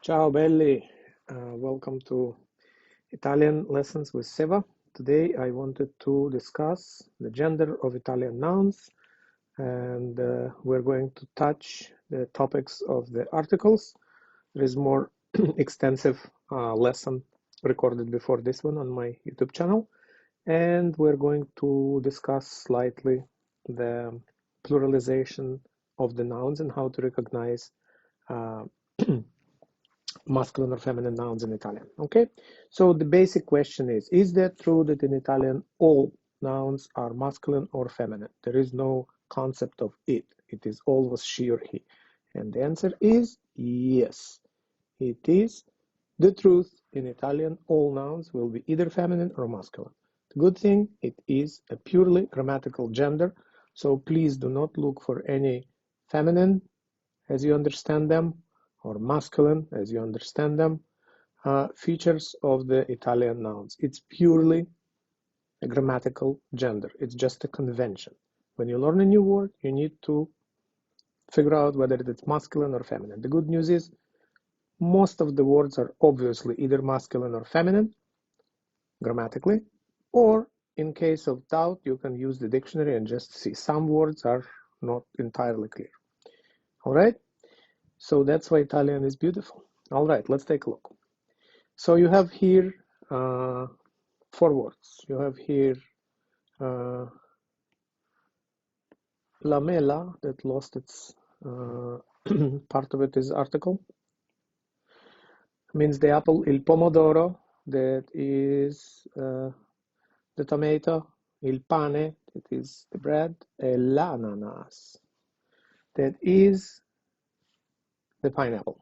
Ciao belli, welcome to Italian Lessons with Seva. Today I wanted to discuss the gender of Italian nouns, and we're going to touch the topics of the articles. There is more extensive lesson recorded before this one on my YouTube channel, and we're going to discuss slightly the pluralization of the nouns and how to recognize masculine or feminine nouns in Italian. Okay, so the basic question is that true that in Italian all nouns are masculine or feminine? There is no concept of it. It is always she or he. And the answer is yes. It is the truth. In Italian, all nouns will be either feminine or masculine. The good thing, it is a purely grammatical gender, so please do not look for any feminine as you understand them, or masculine as you understand them, features of the Italian nouns. It's purely a grammatical gender. It's just a convention. When you learn a new word, you need to figure out whether it's masculine or feminine. The good news is most of the words are obviously either masculine or feminine, grammatically, or in case of doubt, you can use the dictionary and just see some words are not entirely clear. All right? So that's why Italian is beautiful. All right, let's take a look. So you have here 4 words. You have here la mela, that lost its part of it is article. Means the apple. Il pomodoro, that is the tomato. Il pane, that is the bread. E l'ananas, that is the pineapple.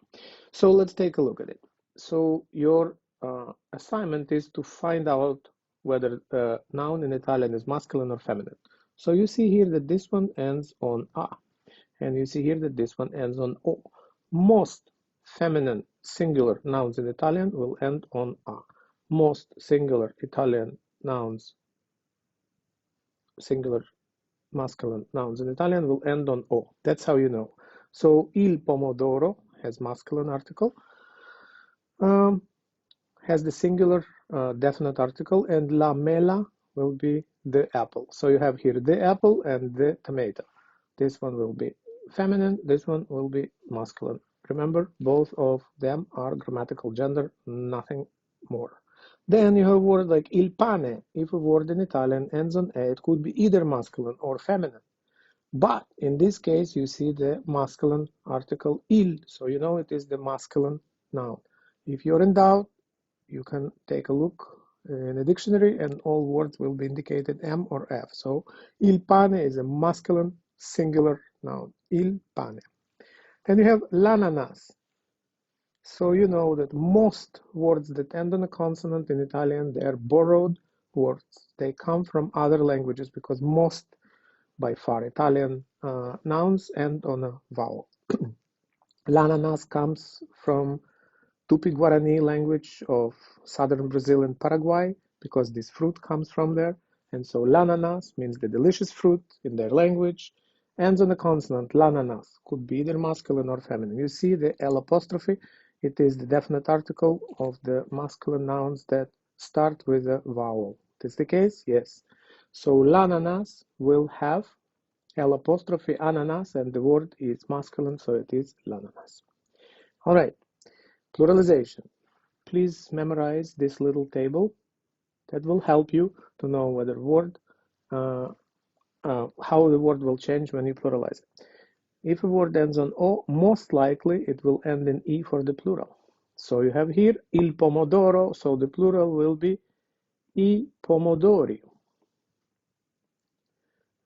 So let's take a look at it. So your assignment is to find out whether a noun in Italian is masculine or feminine. So you see here that this one ends on a, and you see here that this one ends on o. Most feminine singular nouns in Italian will end on a. Most singular Italian nouns, singular masculine nouns in Italian will end on o. That's how you know. So il pomodoro has masculine article, has the singular definite article, and la mela will be the apple. So you have here the apple and the tomato. This one will be feminine, this one will be masculine. Remember, both of them are grammatical gender, nothing more. Then you have a word like il pane. If a word in Italian ends on a, it could be either masculine or feminine. But in this case, you see the masculine article il, so you know it is the masculine noun. If you're in doubt, you can take a look in a dictionary and all words will be indicated M or F. So il pane is a masculine singular noun, il pane. Then you have l'ananas. So you know that most words that end on a consonant in Italian, they are borrowed words. They come from other languages because most, by far, Italian nouns end on a vowel. L'ananas comes from Tupi-Guarani language of southern Brazil and Paraguay, because this fruit comes from there. And so l'ananas means the delicious fruit in their language, ends on a consonant. L'ananas could be either masculine or feminine. You see the L apostrophe, it is the definite article of the masculine nouns that start with a vowel. Is the case? Yes. So l'ananas will have L apostrophe ananas, and the word is masculine, so it is l'ananas. All right. Pluralization. Please memorize this little table that will help you to know whether word, how the word will change when you pluralize it. If a word ends on O, most likely it will end in E for the plural. So you have here il pomodoro, so the plural will be I pomodori.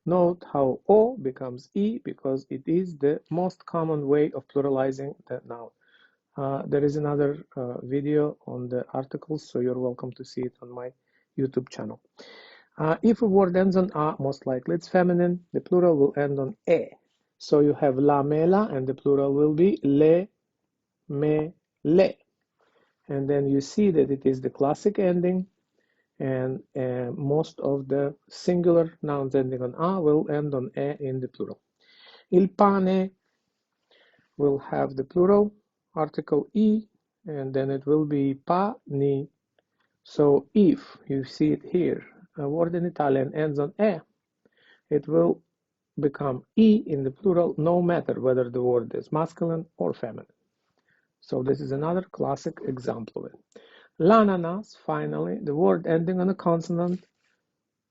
Note how O becomes E because it is the most common way of pluralizing the noun. There is another video on the articles, so you're welcome to see it on my YouTube channel. If a word ends on A, most likely it's feminine. The plural will end on E. So you have la mela, and the plural will be le, me, le. And then you see that it is the classic ending, and most of the singular nouns ending on A will end on E in the plural. Il pane will have the plural article I, and then it will be pani. So if you see it here, a word in Italian ends on e, it will become e in the plural, no matter whether the word is masculine or feminine. So this is another classic example of it. L'ananas, finally, the word ending on a consonant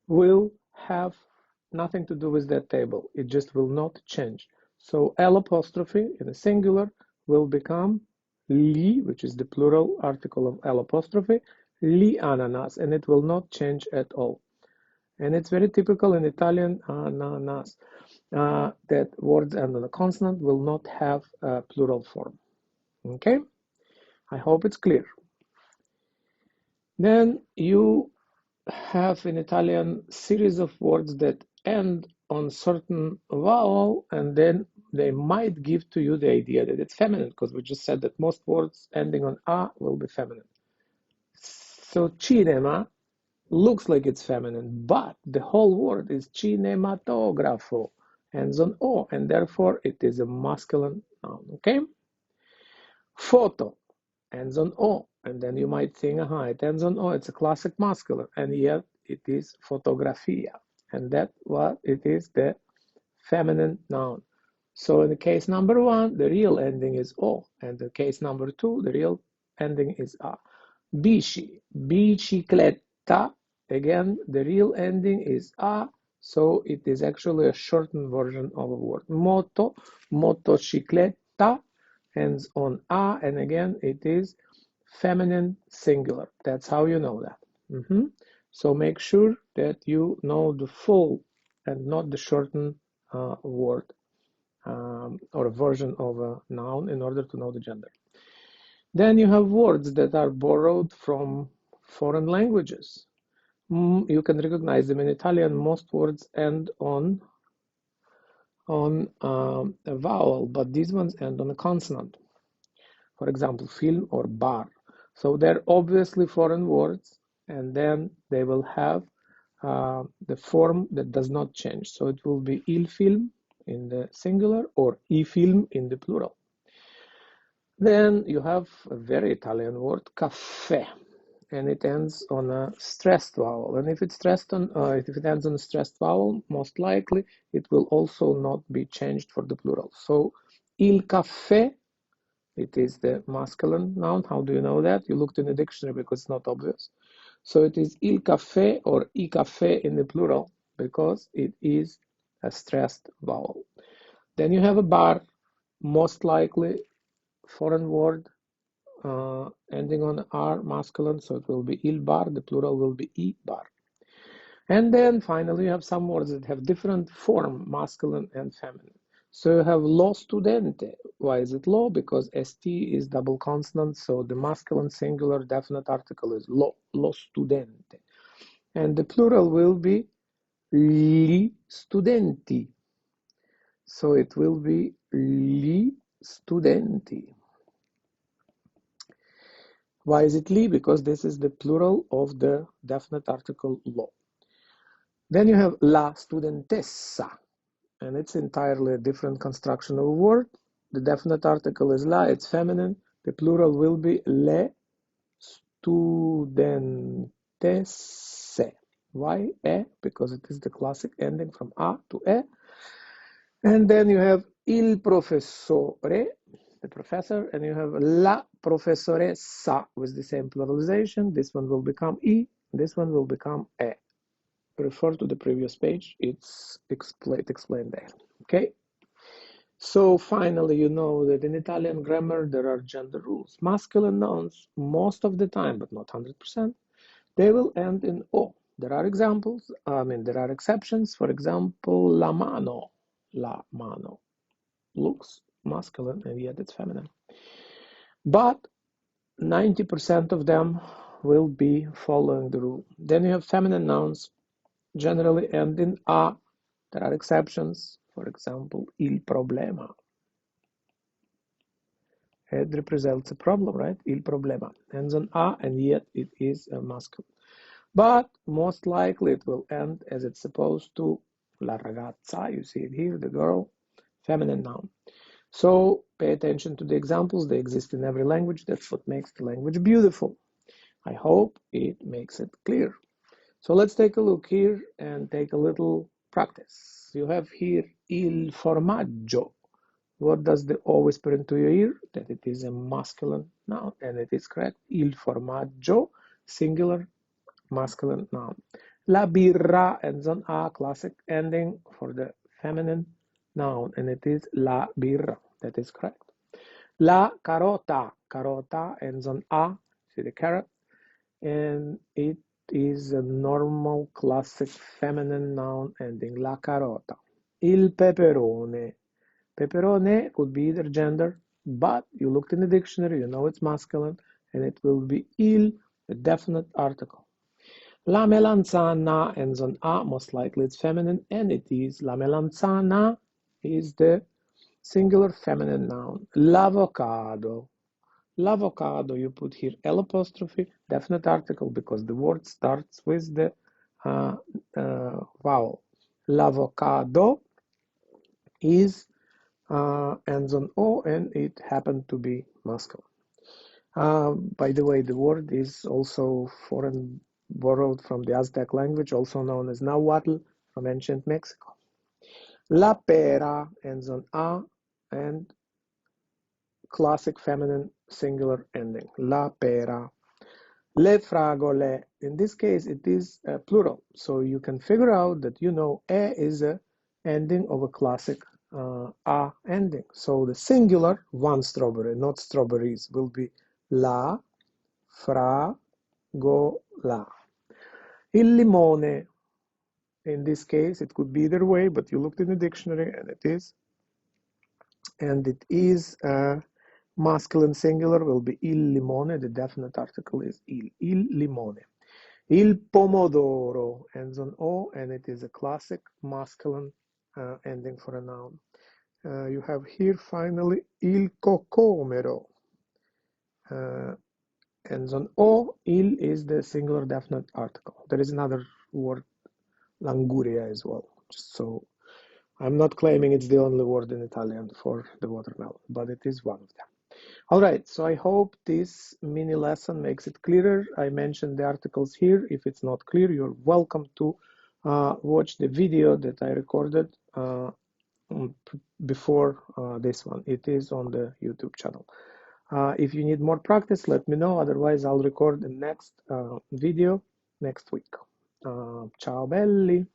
will have nothing to do with that table. It just will not change. So L apostrophe in a singular will become li, which is the plural article of L apostrophe, li ananas, and it will not change at all. And it's very typical in Italian ananas that words end on a consonant will not have a plural form. Okay? I hope it's clear. Then you have in Italian series of words that end on certain vowel, and then they might give to you the idea that it's feminine, because we just said that most words ending on a will be feminine. So cinema looks like it's feminine, but the whole word is cinematografo, ends on o, and therefore it is a masculine noun. Okay? Photo ends on o, and then you might think, it ends on o, it's a classic masculine, and yet it is fotografia, and that what it is, the feminine noun. So in the case number one, the real ending is o, and in case number two, the real ending is a. Bici, bicicletta, again, the real ending is a, so it is actually a shortened version of a word. Moto, motocicletta, ends on a, and again, it is feminine singular. That's how you know that. So make sure that you know the full and not the shortened word or a version of a noun in order to know the gender. Then you have words that are borrowed from foreign languages. You can recognize them in Italian. Most words end on a vowel, but these ones end on a consonant. For example, film or bar. So they're obviously foreign words, and then they will have the form that does not change. So it will be il film in the singular or I film in the plural. Then you have a very Italian word, caffè, and it ends on a stressed vowel. And if it's if it ends on a stressed vowel, most likely it will also not be changed for the plural. So il caffè, it is the masculine noun. How do you know that? You looked in the dictionary because it's not obvious. So it is il caffè or I caffè in the plural because it is a stressed vowel. Then you have a bar, most likely foreign word ending on R, masculine, so it will be il bar, the plural will be I bar. And then finally you have some words that have different form, masculine and feminine. So you have lo studente. Why is it lo? Because st is double consonant, so the masculine singular definite article is lo studente. And the plural will be li studenti. So it will be li studenti. Why is it li? Because this is the plural of the definite article lo. Then you have la studentessa, and it's entirely a different construction of a word. The definite article is la, it's feminine. The plural will be le studentesse. Why? E, because it is the classic ending from a to e. And then you have il professore, the professor, and you have la professoressa with the same pluralization. This one will become I, this one will become e. Refer to the previous page, it's explained there. Okay, so finally, you know that in Italian grammar there are gender rules. Masculine nouns, most of the time, but not 100%, they will end in o. There are examples, there are exceptions. For example, la mano looks masculine and yet it's feminine. But 90% of them will be following the rule. Then you have feminine nouns, generally end in a. There are exceptions. For example, il problema. It represents a problem, right? Il problema ends on a, and yet it is a masculine. But most likely it will end as it's supposed to. La ragazza, you see it here, the girl, feminine noun. So pay attention to the examples. They exist in every language. That's what makes the language beautiful. I hope it makes it clear. So let's take a look here and take a little practice. You have here il formaggio. What does the O whisper into your ear? That it is a masculine noun, and it is correct. Il formaggio, singular, masculine noun. La birra ends on A, classic ending for the feminine noun, and it is la birra. That is correct. La carota, carota ends on A, see the carrot, and it is a normal classic feminine noun ending la carota. Il peperone. Peperone could be either gender, but you looked in the dictionary, you know it's masculine, and it will be il, a definite article. La melanzana ends on A, most likely it's feminine, and it is. La melanzana is the singular feminine noun. L'avocado. L'avocado, you put here L apostrophe, definite article, because the word starts with the vowel. L'avocado is ends on O, and it happened to be masculine. By the way, the word is also foreign, borrowed from the Aztec language, also known as Nahuatl, from ancient Mexico. La pera ends on A, and classic feminine singular ending. La pera. Le fragole. In this case, it is plural, so you can figure out that you know E is a ending of a classic A ending. So the singular, one strawberry, not strawberries, will be la fragola. Il limone. In this case, it could be either way, but you looked in the dictionary, and it is. And it is masculine singular, will be il limone. The definite article is il limone. Il pomodoro ends on O, and it is a classic masculine ending for a noun. You have here finally il cocomero. Ends on O. Il is the singular definite article. There is another word, languria, as well. Just so I'm not claiming it's the only word in Italian for the watermelon, but it is one of them. All right, so I hope this mini lesson makes it clearer. I mentioned the articles here. If it's not clear, you're welcome to watch the video that I recorded before this one. It is on the YouTube channel. If you need more practice, let me know. Otherwise, I'll record the next video next week. Ciao belli!